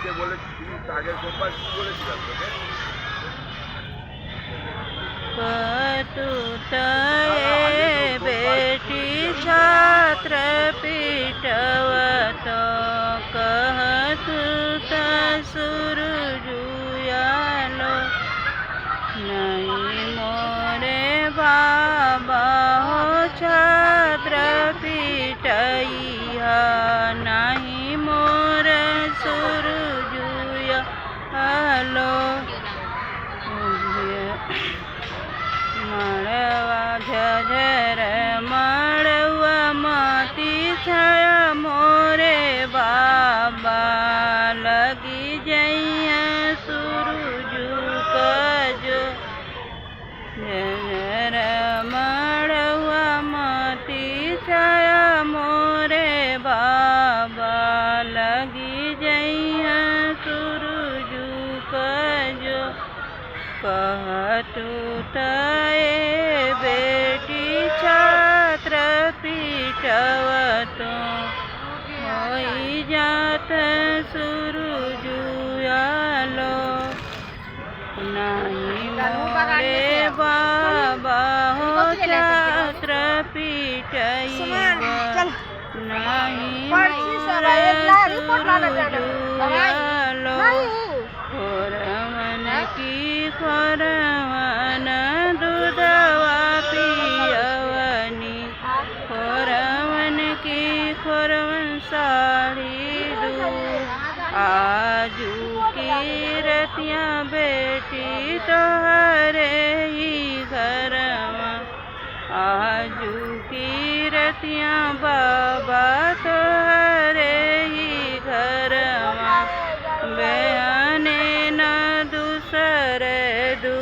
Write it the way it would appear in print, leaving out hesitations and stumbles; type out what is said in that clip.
যে বলে তুমি আগের সোমবার কি বলেছিলাম তোকে? बेटी छात्र पीटवत कहत सूरजुयालो नहीं मोरे बाबा हो छात्र पीटैया नहीं मोर सूरजुयालो मड़वा झझर मड़वा मती छया मोरे बाबा लगी जइया सूरजू कजो झझर मड़वा मती छया मोरे बाबा लगी जइया सूरजू कजो कहतु तये बेटी छात्र पीटवतो होई जात सूरजुयालो नहीं मोरे बाबा हो छात्र पीटैया नहीं मोरे सूरजुयालो खोरवन की खोरवन दूधवा पियवनी खोरवन की खोरवन साड़ी दूध आजू की रतियाँ बेटी तोहरे ही घर आजू की रतियाँ बाबा तोहरे ही घर बहने न दूसरे दू